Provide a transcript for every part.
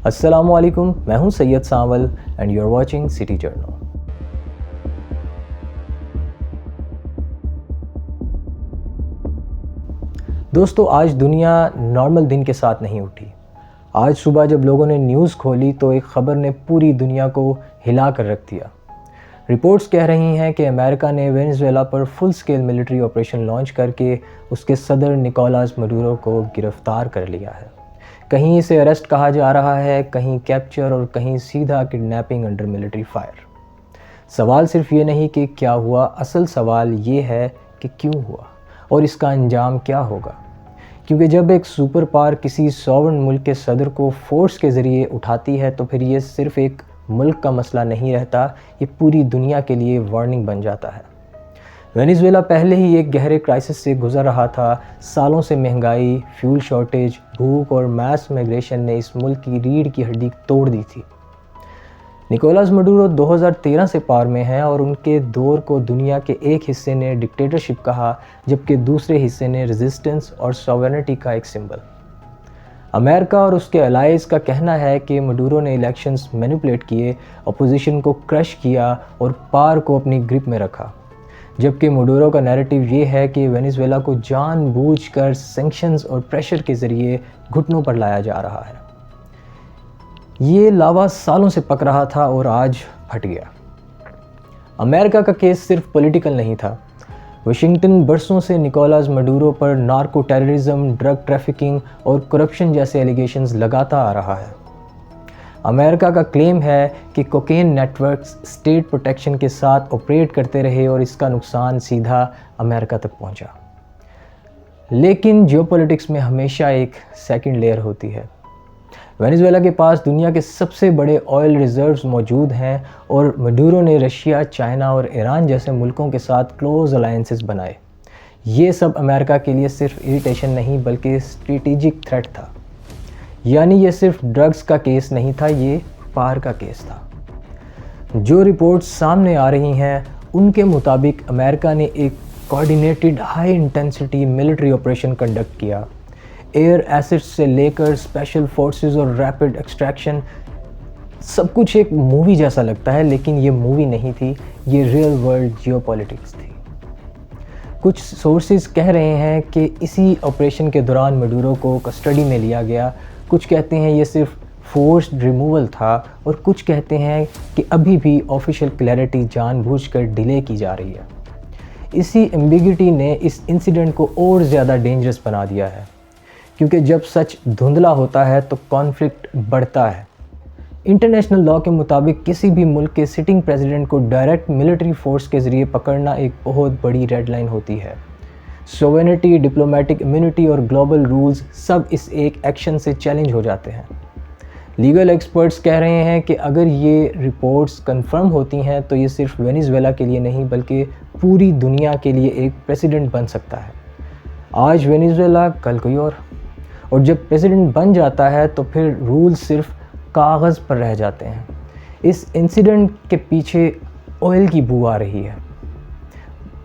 السلام علیکم، میں ہوں Syed Sanwal and you are watching city journal. دوستو، آج دنیا نارمل دن کے ساتھ نہیں اٹھی۔ آج صبح جب لوگوں نے نیوز کھولی تو ایک خبر نے پوری دنیا کو ہلا کر رکھ دیا۔ رپورٹس کہہ رہی ہیں کہ امریکہ نے وینزویلا پر فل سکیل ملٹری آپریشن لانچ کر کے اس کے صدر نکولاس مڈورو کو گرفتار کر لیا ہے۔ کہیں اسے اریسٹ کہا جا رہا ہے، کہیں کیپچر اور کہیں سیدھا کڈنیپنگ انڈر ملٹری فائر۔ سوال صرف یہ نہیں کہ کیا ہوا، اصل سوال یہ ہے کہ کیوں ہوا اور اس کا انجام کیا ہوگا۔ کیونکہ جب ایک سپر پاور کسی سوورن ملک کے صدر کو فورس کے ذریعے اٹھاتی ہے تو پھر یہ صرف ایک ملک کا مسئلہ نہیں رہتا، یہ پوری دنیا کے لیے وارننگ بن جاتا ہے۔ وینزویلا پہلے ہی ایک گہرے کرائسس سے گزر رہا تھا۔ سالوں سے مہنگائی، فیول شارٹیج، بھوک اور میس مائگریشن نے اس ملک کی ریڑھ کی ہڈی توڑ دی تھی۔ نکولاس مڈورو 2013 سے پاور میں ہیں اور ان کے دور کو دنیا کے ایک حصے نے ڈکٹیٹرشپ کہا، جبکہ دوسرے حصے نے ریزسٹنس اور سوورنٹی کا ایک سمبل۔ امریکہ اور اس کے الائز کا کہنا ہے کہ مڈورو نے الیکشنز مینیپولیٹ کیے، اپوزیشن کو کرش کیا اور پاور کو اپنی گرپ میں رکھا، جبکہ مڈورو کا نیریٹو یہ ہے کہ وینزویلا کو جان بوجھ کر سینکشنز اور پریشر کے ذریعے گھٹنوں پر لایا جا رہا ہے۔ یہ لاوا سالوں سے پک رہا تھا اور آج پھٹ گیا۔ امریکہ کا کیس صرف پولیٹیکل نہیں تھا۔ واشنگٹن برسوں سے نکولاس مڈورو پر نارکو ٹیررزم، ڈرگ ٹریفکنگ اور کرپشن جیسے ایلیگیشنز لگاتا آ رہا ہے۔ امریکہ کا کلیم ہے کہ cocaine networks state protection کے ساتھ آپریٹ کرتے رہے اور اس کا نقصان سیدھا امریکہ تک پہنچا۔ لیکن جیو پولیٹکس میں ہمیشہ ایک سیکنڈ لیئر ہوتی ہے۔ وینزویلا کے پاس دنیا کے سب سے بڑے آئل ریزروز موجود ہیں اور مڈورو نے رشیا، چائنا اور ایران جیسے ملکوں کے ساتھ کلوز الائنسز بنائے۔ یہ سب امریکہ کے لیے صرف اریٹیشن نہیں بلکہ اسٹریٹجک تھریٹ تھا۔ یعنی یہ صرف ڈرگز کا کیس نہیں تھا، یہ پاور کا کیس تھا۔ جو رپورٹس سامنے آ رہی ہیں ان کے مطابق امریکہ نے ایک کوآرڈینیٹڈ high intensity military operation conduct کیا۔ ایئر ایسڈ سے لے کر اسپیشل فورسز اور ریپڈ ایکسٹریکشن، سب کچھ ایک مووی جیسا لگتا ہے، لیکن یہ مووی نہیں تھی، یہ ریئل ورلڈ جیو پولیٹکس تھی۔ کچھ سورسز کہہ رہے ہیں کہ اسی آپریشن کے دوران مڈورو کو کسٹڈی میں لیا گیا، کچھ کہتے ہیں یہ صرف فورسڈ ریموول تھا اور کچھ کہتے ہیں کہ ابھی بھی آفیشیل کلیئرٹی جان بوجھ کر ڈیلے کی جا رہی ہے۔ اسی ایمبیگوٹی نے اس انسیڈنٹ کو اور زیادہ ڈینجرس بنا دیا ہے، کیونکہ جب سچ دھندلا ہوتا ہے تو کانفلکٹ بڑھتا ہے۔ انٹرنیشنل لاء کے مطابق کسی بھی ملک کے سٹنگ پریزیڈنٹ کو ڈائریکٹ ملٹری فورس کے ذریعے پکڑنا ایک بہت بڑی ریڈ لائن ہوتی ہے۔ سوورنٹی، ڈپلومیٹک امیونٹی اور گلوبل رولز سب اس ایک ایکشن سے چیلنج ہو جاتے ہیں۔ لیگل ایکسپرٹس کہہ رہے ہیں کہ اگر یہ رپورٹس کنفرم ہوتی ہیں تو یہ صرف وینزویلا کے لیے نہیں بلکہ پوری دنیا کے لیے ایک پریسیڈنٹ بن سکتا ہے۔ آج وینزویلا، کل کوئی اور جب پریزیڈنٹ بن جاتا ہے تو پھر رول صرف کاغذ پر رہ جاتے ہیں۔ اس انسیڈنٹ کے پیچھے آئل کی بو آ رہی ہے،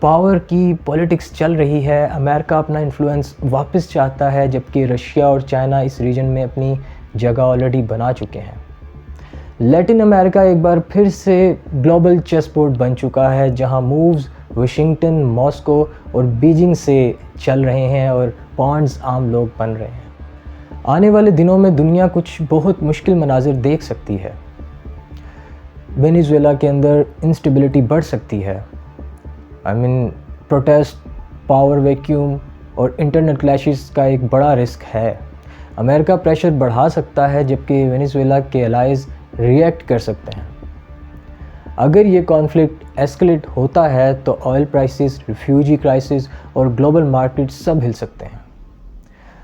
پاور کی پولیٹکس چل رہی ہے، امریکہ اپنا انفلوئنس واپس چاہتا ہے، جبکہ رشیا اور چائنا اس ریجن میں اپنی جگہ آلریڈی بنا چکے ہیں۔ لیٹن امریکہ ایک بار پھر سے گلوبل چیس بورڈ بن چکا ہے، جہاں مووز واشنگٹن، ماسکو اور بیجنگ سے چل رہے ہیں اور پانڈز عام لوگ بن رہے ہیں۔ آنے والے دنوں میں دنیا کچھ بہت مشکل مناظر دیکھ سکتی ہے۔ وینزویلا کے اندر انسٹیبلٹی بڑھ سکتی ہے، پروٹیسٹ، پاور ویکیوم اور انٹرنل کلیشز کا ایک بڑا رسک ہے۔ امریکہ پریشر بڑھا سکتا ہے جبکہ وینزویلا کے الائز ری ایکٹ کر سکتے ہیں۔ اگر یہ کانفلکٹ ایسکلیٹ ہوتا ہے تو آئل پرائسز، ریفیوجی کرائسس اور گلوبل مارکیٹ سب ہل سکتے ہیں،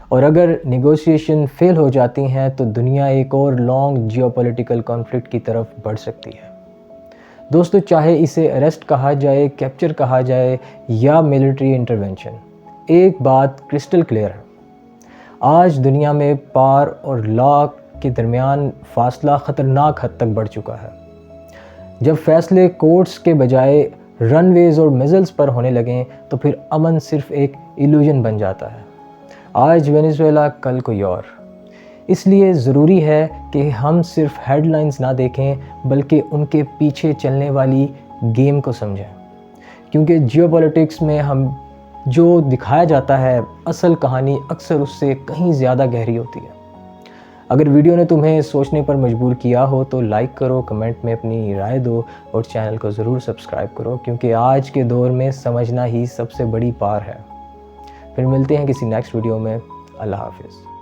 اور اگر نیگوسیشن فیل ہو جاتی ہیں تو دنیا ایک اور لانگ جیو پولیٹیکل کانفلکٹ کی طرف بڑھ سکتی ہے۔ دوستو، چاہے اسے اریسٹ کہا جائے، کیپچر کہا جائے یا ملٹری انٹرونشن، ایک بات کرسٹل کلیئر ہے، آج دنیا میں پاور اور لا کے درمیان فاصلہ خطرناک حد تک بڑھ چکا ہے۔ جب فیصلے کورٹس کے بجائے رن ویز اور میزلز پر ہونے لگیں تو پھر امن صرف ایک ایلوژن بن جاتا ہے۔ آج وینزویلا، کل کوئی اور۔ اس لیے ضروری ہے کہ ہم صرف ہیڈ لائنز نہ دیکھیں بلکہ ان کے پیچھے چلنے والی گیم کو سمجھیں، کیونکہ جیو پولیٹکس میں ہم جو دکھایا جاتا ہے اصل کہانی اکثر اس سے کہیں زیادہ گہری ہوتی ہے۔ اگر ویڈیو نے تمہیں سوچنے پر مجبور کیا ہو تو لائک کرو، کمنٹ میں اپنی رائے دو اور چینل کو ضرور سبسکرائب کرو، کیونکہ آج کے دور میں سمجھنا ہی سب سے بڑی پار ہے۔ پھر ملتے ہیں کسی نیکسٹ ویڈیو میں۔ اللہ حافظ۔